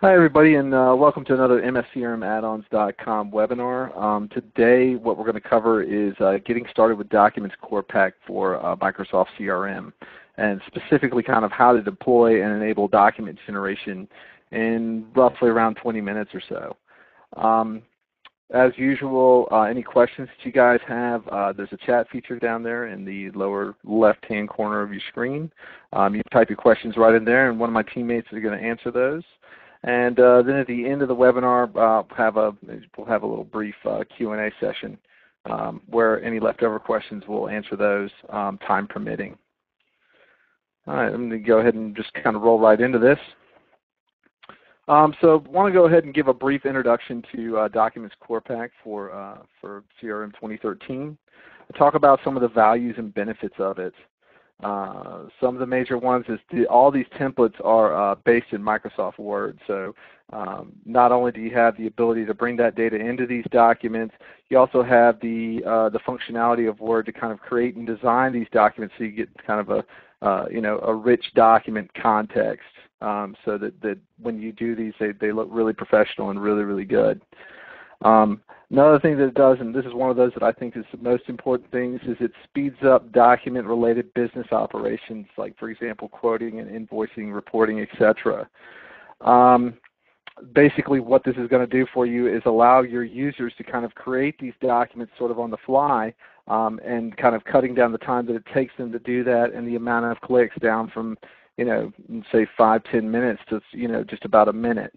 Hi everybody, and welcome to another mscrm-addons.com webinar. Today what we're going to cover is getting started with DocumentsCorePack for Microsoft CRM, and specifically kind of how to deploy and enable document generation in roughly around 20 minutes or so. As usual, any questions that you guys have, there's a chat feature down there in the lower left-hand corner of your screen. You can type your questions right in there, and one of my teammates is going to answer those. And then at the end of the webinar, we'll have a little brief Q&A session where any leftover questions, we'll answer those time permitting. All right, I'm going to go ahead and just kind of roll right into this. So I want to go ahead and give a brief introduction to DocumentsCorePack for CRM 2013. I'll talk about some of the values and benefits of it. Some of the major ones is all these templates are based in Microsoft Word. So not only do you have the ability to bring that data into these documents, you also have the functionality of Word to kind of create and design these documents so you get kind of a rich document context. So that when you do these, they look really professional and really good. Another thing that it does, and this is one of those that I think is the most important things, is it speeds up document-related business operations, like for example quoting and invoicing, reporting, etc. Basically what this is going to do for you is allow your users to kind of create these documents sort of on the fly, and kind of cutting down the time that it takes them to do that and the amount of clicks down from, say 5-10 minutes to, just about a minute.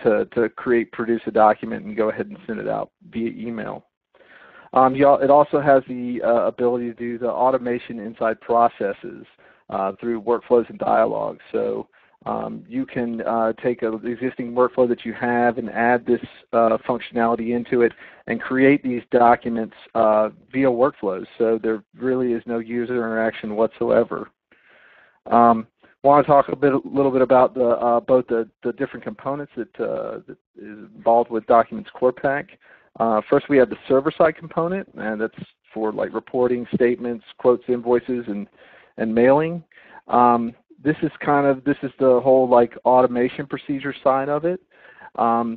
To produce a document and go ahead and send it out via email. It also has the ability to do the automation inside processes through workflows and dialogues. So you can take an existing workflow that you have and add this functionality into it and create these documents via workflows. So there really is no user interaction whatsoever. I want to talk a little bit about both the different components that is involved with DocumentsCorePack. First, we have the server-side component, and that's for like reporting, statements, quotes, invoices, and mailing. This is the whole like automation procedure side of it.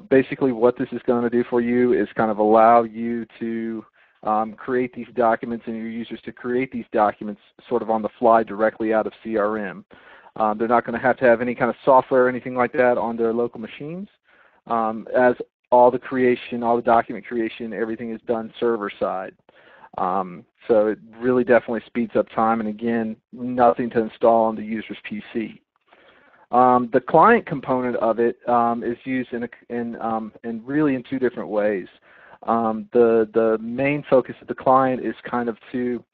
Basically, what this is going to do for you is kind of allow you to create these documents and your users to create these documents sort of on the fly directly out of CRM. They're not going to have any kind of software or anything like that on their local machines, as all the document creation, everything is done server side. So it really definitely speeds up time, and again, nothing to install on the user's PC. The client component of it is used really in two different ways. The main focus of the client is kind of to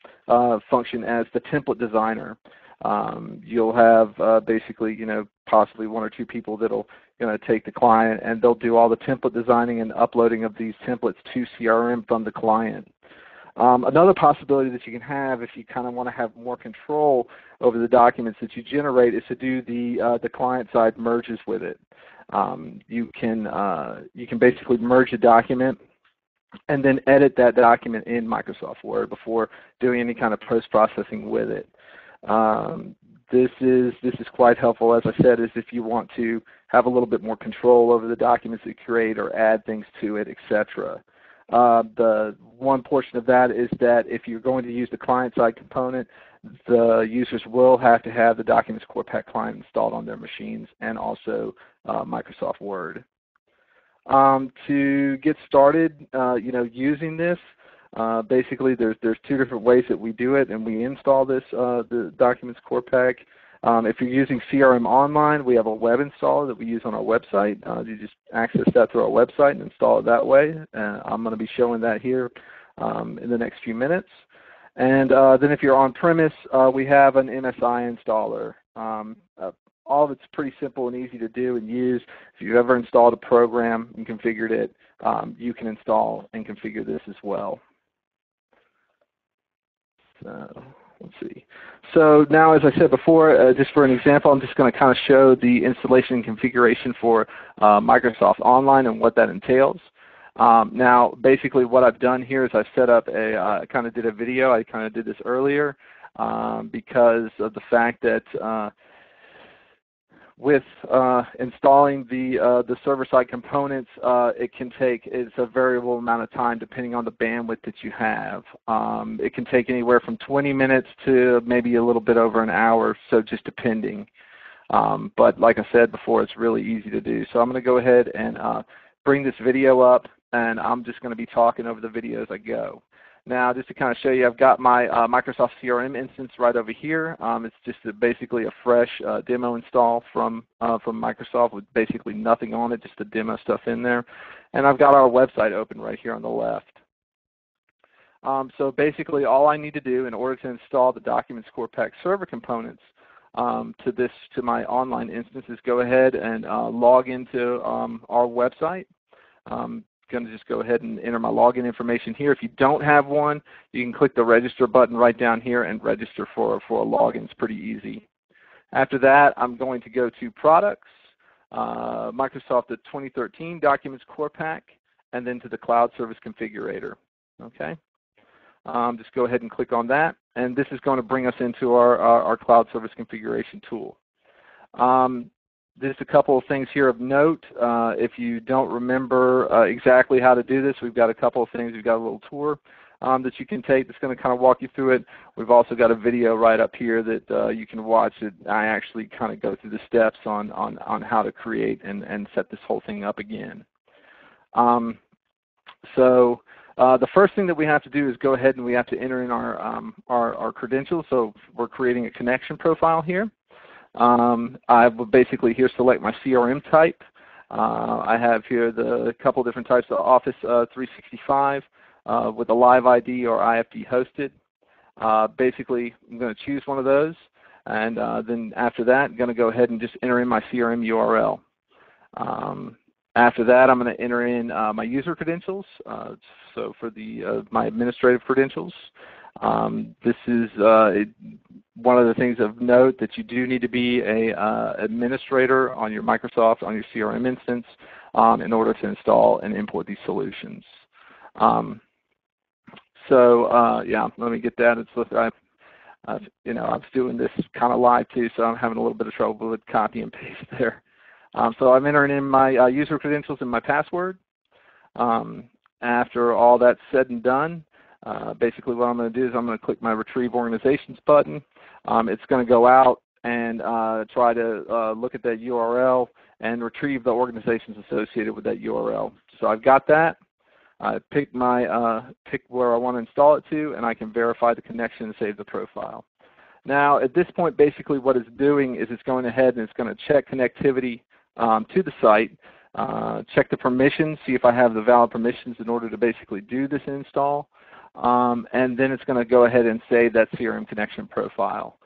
function as the template designer. You'll have basically, possibly one or two people that'll take the client, and they'll do all the template designing and uploading of these templates to CRM from the client. Another possibility that you can have if you kind of want to have more control over the documents that you generate is to do the client-side merges with it. You can basically merge a document and then edit that document in Microsoft Word before doing any kind of post-processing with it. This is quite helpful, as I said, is if you want to have a little bit more control over the documents that you create or add things to it, etc. The one portion of that is that if you're going to use the client-side component, the users will have to have the DocumentsCorePack client installed on their machines and also Microsoft Word. To get started, using this, basically there's two different ways that we do it, and we install this the DocumentsCorePack. If you're using CRM Online, we have a web installer that we use on our website. You just access that through our website and install it that way. I'm going to be showing that here in the next few minutes. And then if you're on premise, we have an MSI installer. All of it's pretty simple and easy to do and use. If you've ever installed a program and configured it, you can install and configure this as well. So let's see. So now, as I said before, just for an example, I'm just going to kind of show the installation and configuration for Microsoft Online and what that entails. Now, basically what I've done here is I've set up I kind of did a video. I kind of did this earlier because of the fact that with installing the server-side components, it's a variable amount of time depending on the bandwidth that you have. It can take anywhere from 20 minutes to maybe a little bit over an hour, so just depending. But like I said before, it's really easy to do. So I'm going to go ahead and bring this video up, and I'm just going to be talking over the video as I go. Now, just to kind of show you, I've got my Microsoft CRM instance right over here. It's just basically a fresh demo install from Microsoft with basically nothing on it, just the demo stuff in there. And I've got our website open right here on the left. So basically, all I need to do in order to install the DocumentsCorePack server components to my online instance is go ahead and log into our website. Going to just go ahead and enter my login information here. If you don't have one, you can click the register button right down here and register for a login. It's pretty easy. After that, I'm going to go to Products, Microsoft 2013 DocumentsCorePack, and then to the Cloud Service Configurator. Okay. Just go ahead and click on that, and this is going to bring us into our Cloud Service Configuration tool. There's a couple of things here of note. If you don't remember exactly how to do this, we've got a couple of things. We've got a little tour that you can take that's going to kind of walk you through it. We've also got a video right up here that you can watch. I actually kind of go through the steps on how to create and set this whole thing up again. The first thing that we have to do is go ahead and we have to enter in our credentials. So we're creating a connection profile here. I will basically here select my CRM type. I have here the couple different types of Office 365 with a live ID or IFD hosted. Basically, I'm going to choose one of those, and then after that, I'm going to go ahead and just enter in my CRM URL. After that, I'm going to enter in my user credentials. So for my administrative credentials. This is one of the things of note that you do need to be an administrator on your Microsoft, on your CRM instance in order to install and import these solutions. Yeah, let me get that. I was doing this kind of live too, so I'm having a little bit of trouble with copy and paste there. So I'm entering in my user credentials and my password. After all that's said and done, basically what I'm going to do is I'm going to click my Retrieve Organizations button. It's going to go out and try to look at that URL and retrieve the organizations associated with that URL. So I've got that. I pick where I want to install it to, and I can verify the connection and save the profile. Now at this point, basically what it's doing is it's going ahead and it's going to check connectivity to the site, check the permissions, see if I have the valid permissions in order to basically do this install. And then it's going to go ahead and save that CRM connection profile.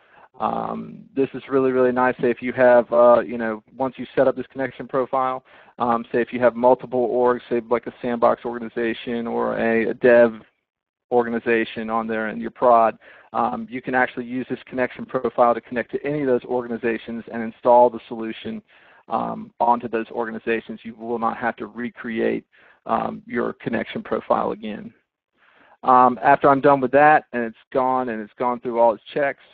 This is really, really nice. Say if you have, once you set up this connection profile, say if you have multiple orgs, say like a sandbox organization or a dev organization on there in your prod, you can actually use this connection profile to connect to any of those organizations and install the solution onto those organizations. You will not have to recreate your connection profile again. After I'm done with that and it's gone through all its checks,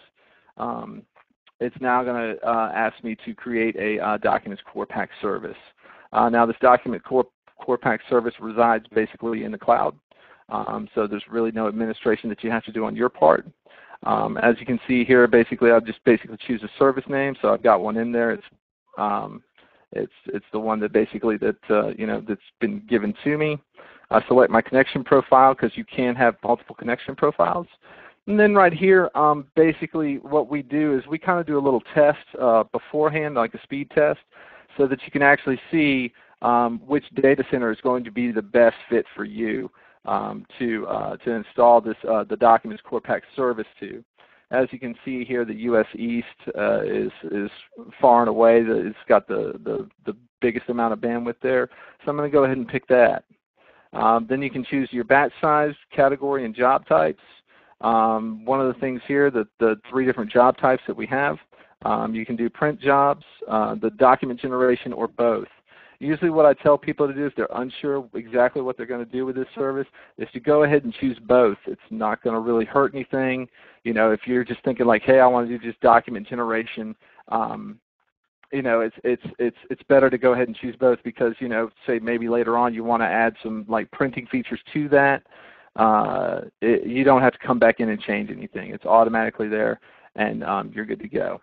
it's now going to ask me to create a DocumentsCorePack service. Now this DocumentsCorePack service resides basically in the cloud, so there's really no administration that you have to do on your part. As you can see here, basically I'll just choose a service name, so I've got one in there. It's the one that basically that's been given to me. I select my connection profile because you can have multiple connection profiles. And then right here, basically what we do is we kind of do a little test beforehand, like a speed test, so that you can actually see which data center is going to be the best fit for you to install this the DocumentsCorePack service to. As you can see here, the U.S. East is far and away. It's got the biggest amount of bandwidth there. So I'm going to go ahead and pick that. Then you can choose your batch size, category, and job types. One of the things here, the 3 different job types that we have, you can do print jobs, the document generation, or both. Usually what I tell people to do if they're unsure exactly what they're going to do with this service is to go ahead and choose both. It's not going to really hurt anything. If you're just thinking like, hey, I want to do just document generation, it's better to go ahead and choose both because say maybe later on you want to add some like printing features to that. You don't have to come back in and change anything. It's automatically there, and you're good to go.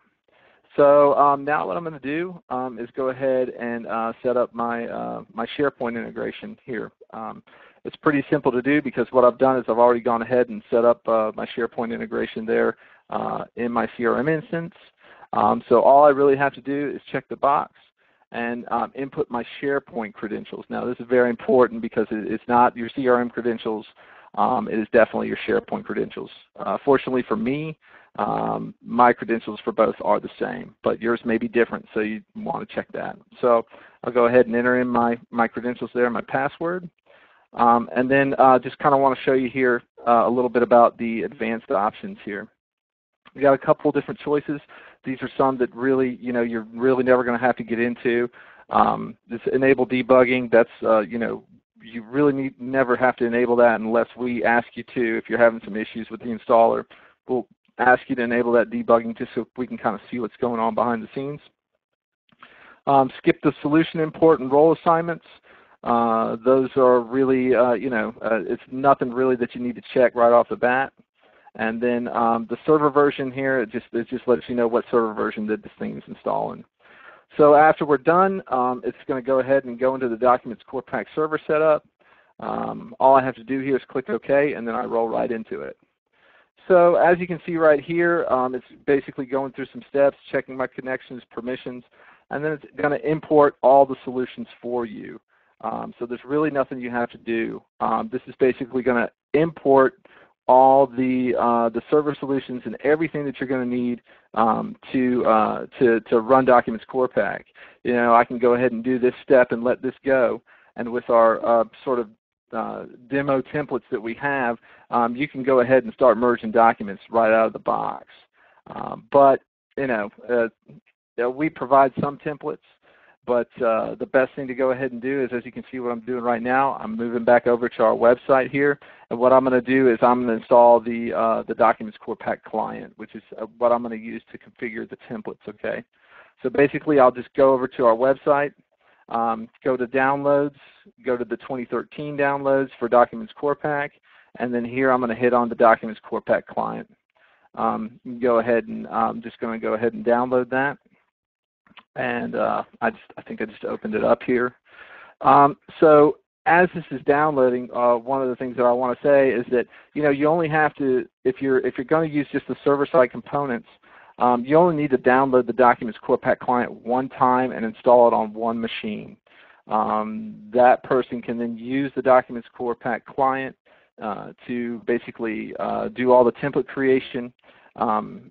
So now what I'm going to do is go ahead and set up my my SharePoint integration here. It's pretty simple to do because what I've done is I've already gone ahead and set up my SharePoint integration there in my CRM instance. So all I really have to do is check the box and input my SharePoint credentials. Now this is very important because it's not your CRM credentials. It is definitely your SharePoint credentials. Fortunately for me, my credentials for both are the same, but yours may be different, so you want to check that. So I'll go ahead and enter in my credentials there, my password, and then just kind of want to show you here a little bit about the advanced options here. We got a couple different choices. These are some that really, you're really never going to have to get into. This enable debugging. That's, you really never have to enable that unless we ask you to. If you're having some issues with the installer, we'll ask you to enable that debugging just so we can kind of see what's going on behind the scenes. Skip the solution import and role assignments. Those are really, it's nothing really that you need to check right off the bat. And then the server version here, it just lets you know what server version that this thing is installing. So after we're done, it's going to go ahead and go into the DocumentsCorePack server setup. All I have to do here is click OK, and then I roll right into it. So as you can see right here, it's basically going through some steps, checking my connections, permissions, and then it's going to import all the solutions for you. So there's really nothing you have to do. This is basically going to import all the server solutions and everything that you're going to need to run DocumentsCorePack. I can go ahead and do this step and let this go, and with our sort of demo templates that we have, you can go ahead and start merging documents right out of the box. But we provide some templates. But the best thing to go ahead and do is, as you can see what I'm doing right now, I'm moving back over to our website here. And what I'm going to do is I'm going to install the DocumentsCorePack client, which is what I'm going to use to configure the templates, okay? So basically I'll just go over to our website, go to downloads, go to the 2013 downloads for DocumentsCorePack, and then here I'm going to hit on the DocumentsCorePack client. You can go ahead and I'm just going to go ahead and download that. And I think I just opened it up here. So as this is downloading, one of the things that I want to say is that you only have to, if you're going to use just the server-side components, you only need to download the DocumentsCorePack client one time and install it on one machine. That person can then use the DocumentsCorePack client to basically do all the template creation,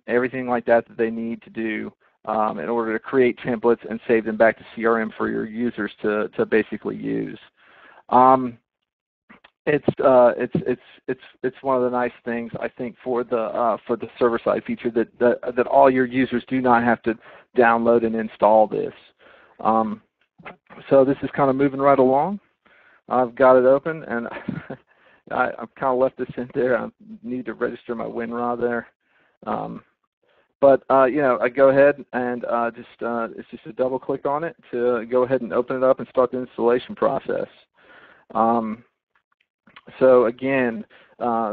everything like that they need to do in order to create templates and save them back to CRM for your users to basically use. It's one of the nice things I think for the server side feature that all your users do not have to download and install this. So this is kind of moving right along. I've got it open, and I've kind of left this in there. I need to register my WinRAR there. But I go ahead and it's just a double click on it to go ahead and open it up and start the installation process. So again,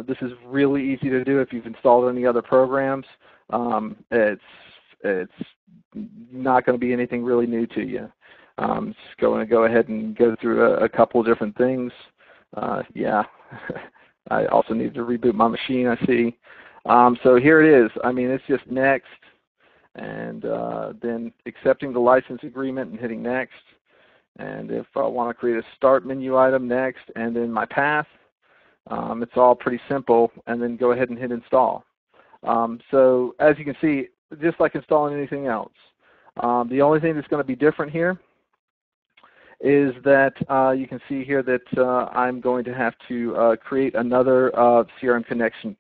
this is really easy to do if you've installed any other programs. It's not going to be anything really new to you. Just going to go ahead and go through a couple of different things. Yeah, I also need to reboot my machine, I see. So here it is. I mean, it's just next, and then accepting the license agreement and hitting next. And if I want to create a start menu item, next, and then my path, it's all pretty simple, and then go ahead and hit install. So as you can see, just like installing anything else, the only thing that's going to be different here is that you can see here that I'm going to have to create another CRM connection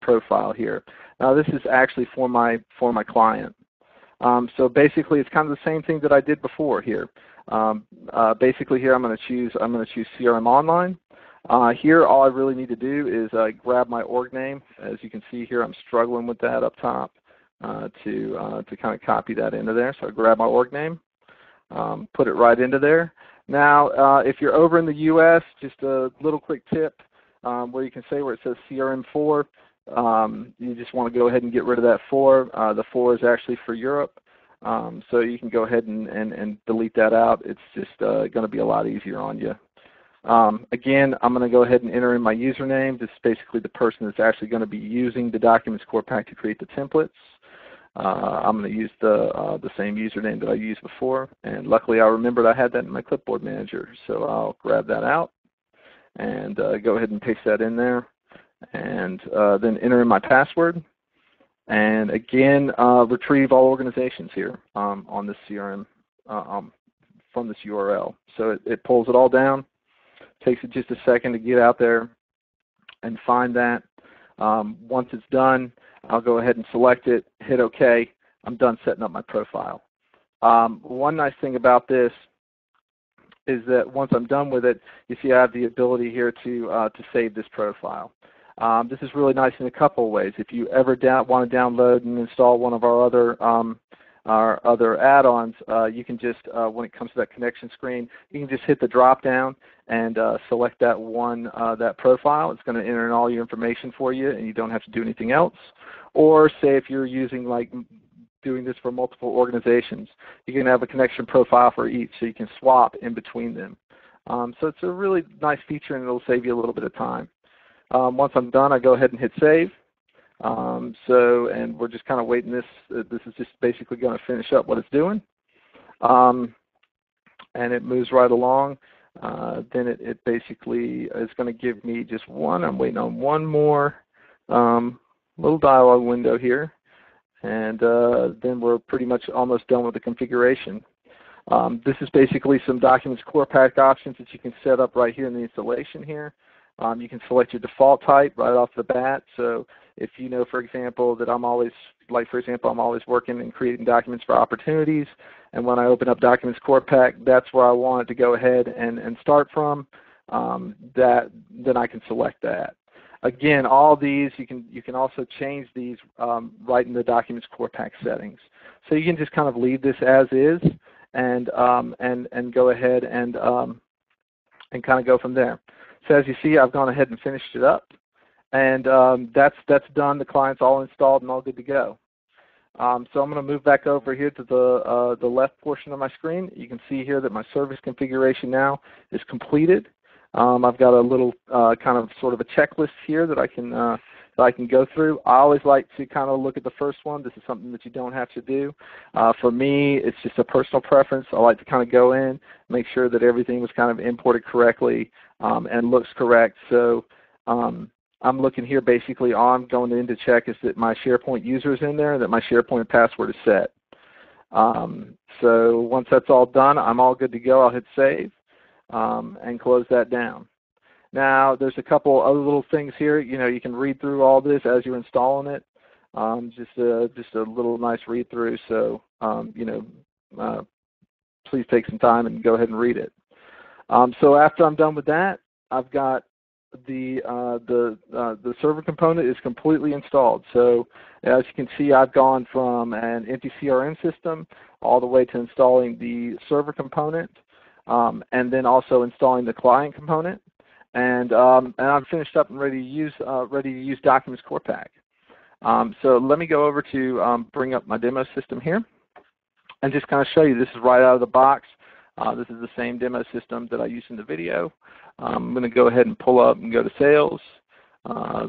profile here. Now this is actually for my client. So basically it's kind of the same thing that I did before here. Basically here I'm going to choose CRM Online. Here all I really need to do is grab my org name. As you can see here, I'm struggling with that up top. to kind of copy that into there. So I grab my org name, put it right into there. Now, if you're over in the U.S., just a little quick tip where you can say where it says CRM4, you just want to go ahead and get rid of that 4. The 4 is actually for Europe, so you can go ahead and delete that out. It's just going to be a lot easier on you. Again, I'm going to go ahead and enter in my username. This is basically the person that's actually going to be using the DocumentsCorePack to create the templates. I'm going to use the same username that I used before, and luckily I remembered I had that in my clipboard manager, so I'll grab that out and go ahead and paste that in there, and then enter in my password, and again retrieve all organizations here on this CRM from this URL. So it pulls it all down. Takes it just a second to get out there and find that. Once it's done, I'll go ahead and select it, hit OK. I'm done setting up my profile. One nice thing about this is that once I'm done with it, you see I have the ability here to save this profile. This is really nice in a couple of ways. If you ever want to download and install one of our other add-ons, you can just, when it comes to that connection screen, you can just hit the drop down and select that that profile. It's going to enter in all your information for you, and you don't have to do anything else. Or say if you're using doing this for multiple organizations, you can have a connection profile for each, so you can swap in between them. So it's a really nice feature, and it'll save you a little bit of time. Once I'm done, I go ahead and hit save. And we're just kind of waiting. This is just basically going to finish up what it's doing, and it moves right along. Then it basically is going to give me just one. I'm waiting on one more little dialog window here, and then we're pretty much almost done with the configuration. This is basically some DocumentsCorePack options that you can set up right here in the installation here. You can select your default type right off the bat. So if you know, for example, that I'm always working and creating documents for opportunities, and when I open up DocumentsCorePack, that's where I want it to go ahead and start from, then I can select that. Again, all these, you can also change these right in the DocumentsCorePack settings. So you can just kind of leave this as is and go ahead and kind of go from there. So as you see, I've gone ahead and finished it up, and that's done. The client's all installed and all good to go. So I'm going to move back over here to the left portion of my screen. You can see here that my service configuration now is completed. I've got a little kind of sort of a checklist here that I can go through. I always like to kind of look at the first one. This is something that you don't have to do. For me, it's just a personal preference. I like to kind of go in, make sure that everything was kind of imported correctly and looks correct. So I'm looking here basically all I'm going in to check is that my SharePoint user is in there, that my SharePoint password is set. So once that's all done, I'm all good to go. I'll hit save and close that down. Now there's a couple other little things here. You can read through all this as you're installing it. Just a little nice read through. So please take some time and go ahead and read it. So after I'm done with that, I've got the server component is completely installed. So as you can see, I've gone from an empty CRM system all the way to installing the server component, and then also installing the client component. And I'm finished up and ready to use DocumentsCorePack. So let me go over to bring up my demo system here and just kind of show you. This is right out of the box. This is the same demo system that I used in the video. I'm going to go ahead and pull up and go to sales.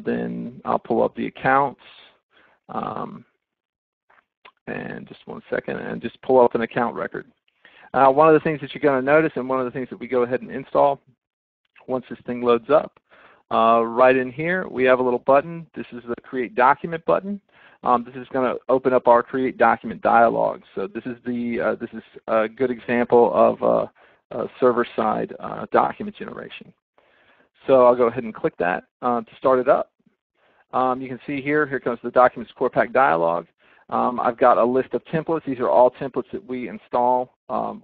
Then I'll pull up the accounts. And just one second, and just pull up an account record. One of the things that you're going to notice, and one of the things that we go ahead and install once this thing loads up, right in here we have a little button. This is the Create Document button. This is going to open up our Create Document dialog. So this is a good example of server-side document generation. So I'll go ahead and click that to start it up. You can see here comes the DocumentsCorePack dialog. I've got a list of templates. These are all templates that we install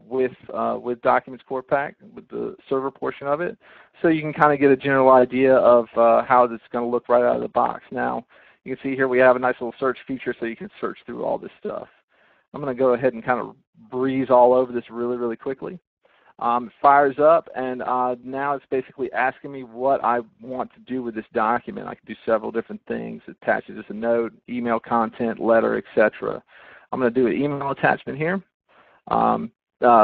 with DocumentsCorePack, with the server portion of it. So you can kind of get a general idea of how this is going to look right out of the box. Now, You can see here we have a nice little search feature so you can search through all this stuff. I'm going to go ahead and kind of breeze all over this really, really quickly. It fires up, and now it's basically asking me what I want to do with this document. I can do several different things. Attach it as a note, email content, letter, etc. I'm going to do an email attachment here.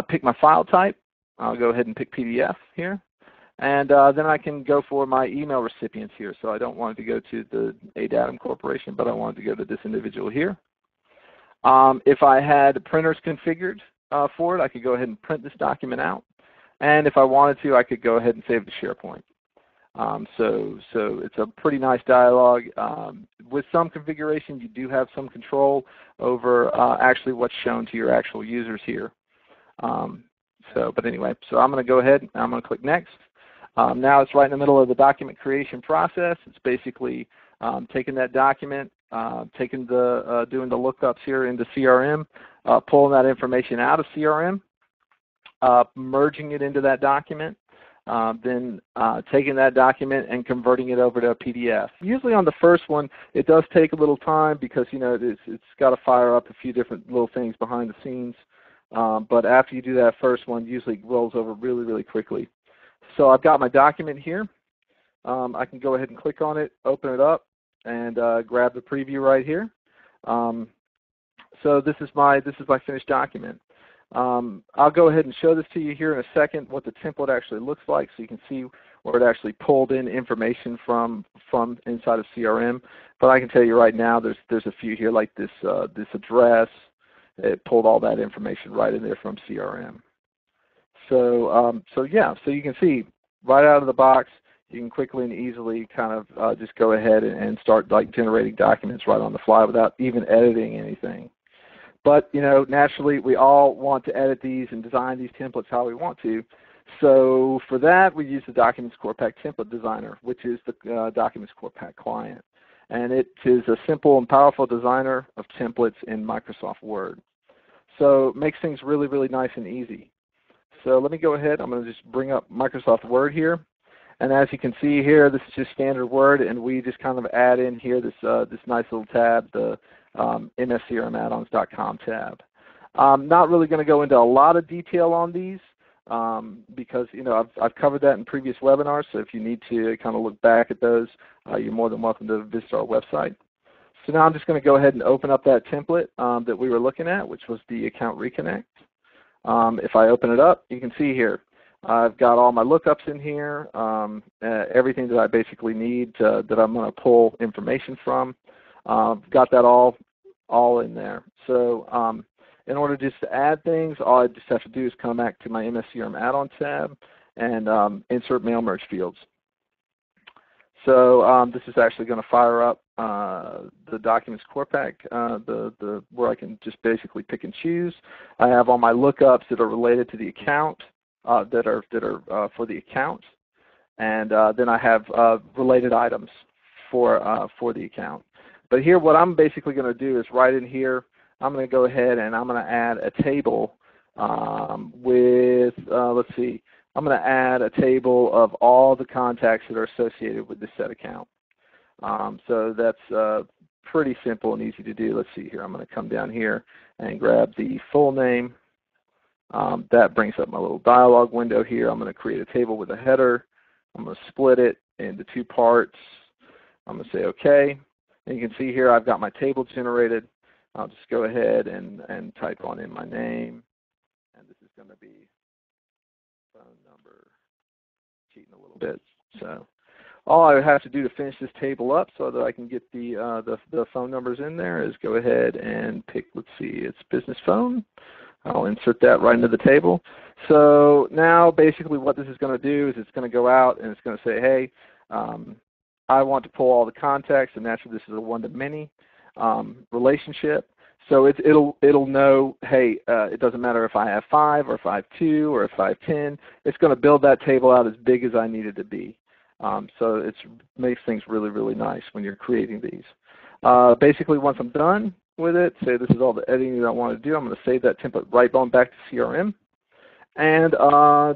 Pick my file type. I'll go ahead and pick PDF here. And then I can go for my email recipients here. So I don't want it to go to the ADATM Corporation, but I want it to go to this individual here. If I had printers configured for it, I could go ahead and print this document out. And if I wanted to, I could go ahead and save it to SharePoint. So it's a pretty nice dialogue. With some configuration, you do have some control over actually what's shown to your actual users here. But anyway, so I'm going to go ahead and I'm going to click Next. Now it's right in the middle of the document creation process. It's basically taking that document, doing the lookups here into CRM, pulling that information out of CRM, merging it into that document, then taking that document and converting it over to a PDF. Usually on the first one, it does take a little time because it's got to fire up a few different little things behind the scenes. But after you do that first one, usually it rolls over really, really quickly. So I've got my document here. I can go ahead and click on it, open it up, and grab the preview right here. So this is my finished document. I'll go ahead and show this to you here in a second, what the template actually looks like, so you can see where it actually pulled in information from inside of CRM. But I can tell you right now, there's a few here like this address. It pulled all that information right in there from CRM. So yeah, so you can see right out of the box, you can quickly and easily kind of just go ahead and start like generating documents right on the fly without even editing anything. But naturally, we all want to edit these and design these templates how we want to. So for that, we use the DocumentsCorePack Template Designer, which is the DocumentsCorePack client. And it is a simple and powerful designer of templates in Microsoft Word. So it makes things really, really nice and easy. So let me go ahead. I'm going to just bring up Microsoft Word here. And as you can see here, this is just standard Word, and we just kind of add in here this nice little tab, the mscrm-addons.com tab. I'm not really going to go into a lot of detail on these because I've covered that in previous webinars. So if you need to kind of look back at those, you're more than welcome to visit our website. So now I'm just going to go ahead and open up that template that we were looking at, which was the Account Reconnect. If I open it up, you can see here I've got all my lookups in here, everything that I basically need that I'm going to pull information from. Got that all in there. So in order just to add things, all I just have to do is come back to my mscrm-addon tab and insert mail merge fields. So this is actually going to fire up the DocumentsCorePack, where I can just basically pick and choose. I have all my lookups that are related to the account, that are for the account, and then I have related items for the account. But here, what I'm basically going to do is right in here, I'm going to go ahead and I'm going to add a table with, let's see, I'm going to add a table of all the contacts that are associated with this set account. So that's pretty simple and easy to do. Let's see here. I'm going to come down here and grab the full name. That brings up my little dialog window here. I'm going to create a table with a header. I'm going to split it into two parts. I'm going to say OK. And you can see here I've got my table generated. I'll just go ahead and type on in my name. And this is going to be phone number, cheating a little bit. So all I have to do to finish this table up so that I can get the phone numbers in there is go ahead and pick, let's see, it's business phone. I'll insert that right into the table. So now basically what this is going to do is it's going to go out and it's going to say, hey, I want to pull all the contacts, and naturally this is a one-to-many relationship. So it'll know, hey, it doesn't matter if I have 5 or if I have 2 or if I have 10. It's going to build that table out as big as I need it to be. So it makes things really, really nice when you're creating these. Basically, once I'm done with it, say this is all the editing that I want to do, I'm going to save that template right on back to CRM. And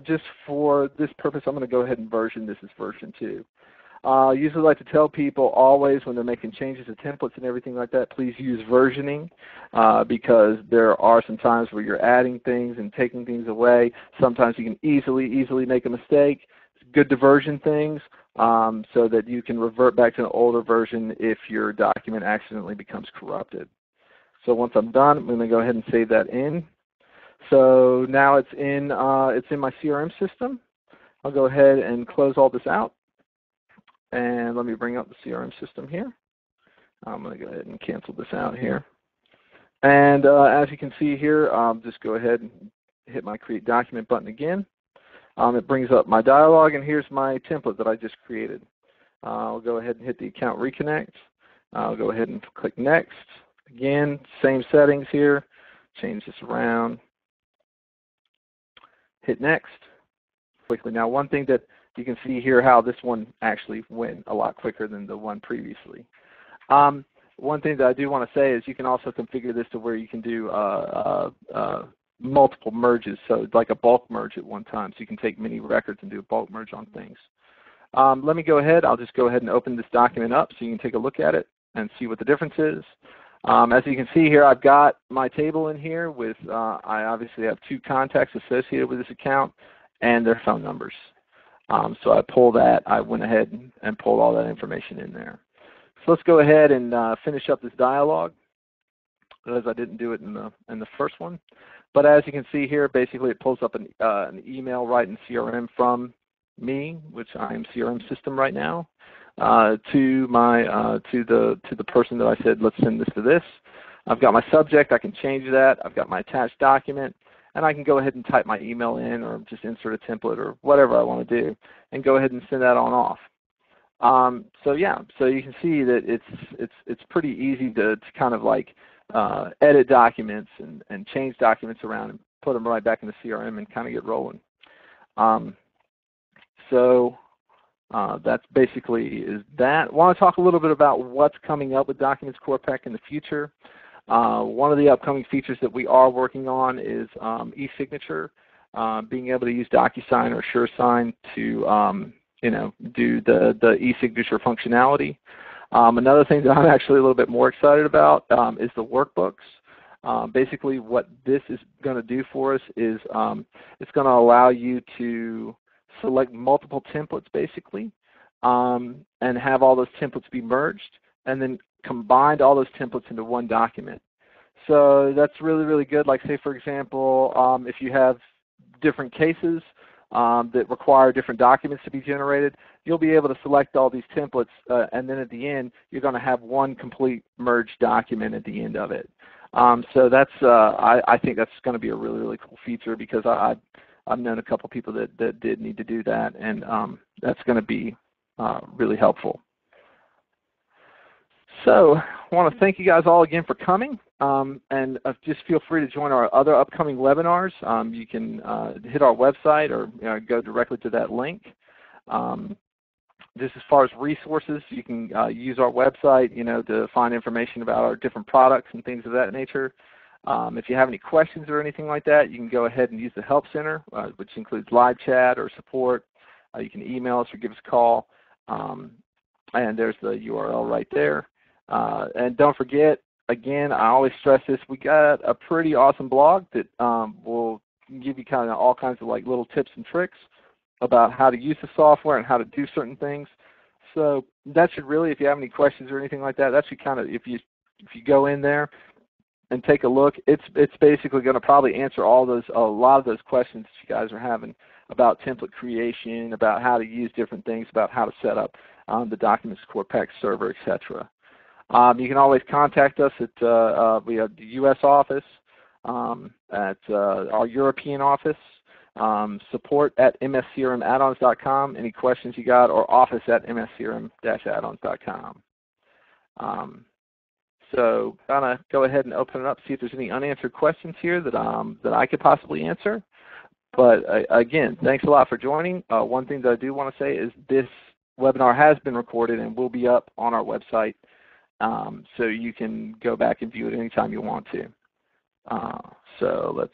just for this purpose, I'm going to go ahead and version this as version 2. I usually like to tell people always when they're making changes to templates and everything like that, please use versioning because there are some times where you're adding things and taking things away. Sometimes you can easily make a mistake. It's good to version things so that you can revert back to an older version if your document accidentally becomes corrupted. So once I'm done, I'm going to go ahead and save that in. So now it's in my CRM system. I'll go ahead and close all this out. And let me bring up the CRM system here. I'm going to go ahead and cancel this out here. And as you can see here, just go ahead and hit my Create Document button again. It brings up my dialog, and here's my template that I just created. I'll go ahead and hit the Account Reconnect. I'll go ahead and click Next. Again, same settings here. Change this around. Hit Next. Quickly. Now, one thing that you can see here how this one actually went a lot quicker than the one previously. One thing that I do want to say is you can also configure this to where you can do multiple merges, so like a bulk merge at one time. So you can take many records and do a bulk merge on things. Let me go ahead. I'll just go ahead and open this document up so you can take a look at it and see what the difference is. As you can see here, I've got my table in here with, I obviously have 2 contacts associated with this account and their phone numbers. So I went ahead and pulled all that information in there. So let's go ahead and finish up this dialog, as I didn't do it in the first one. But as you can see here, basically it pulls up an email right in CRM from me, which I am CRM system right now, to the person that I said let's send this to this. I've got my subject. I can change that. I've got my attached document. And I can go ahead and type my email in or just insert a template or whatever I want to do and go ahead and send that on off. So yeah, so you can see that it's pretty easy to kind of like edit documents and change documents around and put them right back in the CRM and kind of get rolling. That's basically is that. I want to talk a little bit about what's coming up with DocumentsCorePack in the future. One of the upcoming features that we are working on is e-signature, being able to use DocuSign or SureSign to do the e-signature functionality. Another thing that I'm actually a little bit more excited about is the workbooks. Basically what this is going to do for us is it's going to allow you to select multiple templates basically and have all those templates be merged and then combined all those templates into one document. So that's really, really good. Like say for example, if you have different cases that require different documents to be generated, you'll be able to select all these templates and then at the end you're going to have one complete merged document at the end of it. So that's I think that's going to be a really, really cool feature because I've known a couple people that did need to do that, and that's going to be really helpful. So I want to thank you guys all again for coming, and just feel free to join our other upcoming webinars. You can hit our website or go directly to that link. Just as far as resources, you can use our website, to find information about our different products and things of that nature. If you have any questions or anything like that, you can go ahead and use the Help Center, which includes live chat or support. You can email us or give us a call, and there's the URL right there. And don't forget, again, I always stress this, we got a pretty awesome blog that will give you kind of all kinds of like little tips and tricks about how to use the software and how to do certain things. So that should really, if you have any questions or anything like that, that should kind of, if you go in there and take a look, it's basically going to probably answer a lot of those questions that you guys are having about template creation, about how to use different things, about how to set up the DocumentsCorePack server, etc. You can always contact us at we have the U.S. office, at our European office, support at mscrm-addons.com, any questions you got, or office at mscrm-addons.com. So kind of go ahead and open it up, see if there's any unanswered questions here that I could possibly answer. But again, thanks a lot for joining. One thing that I do want to say is this webinar has been recorded and will be up on our website, so you can go back and view it anytime you want to. So let's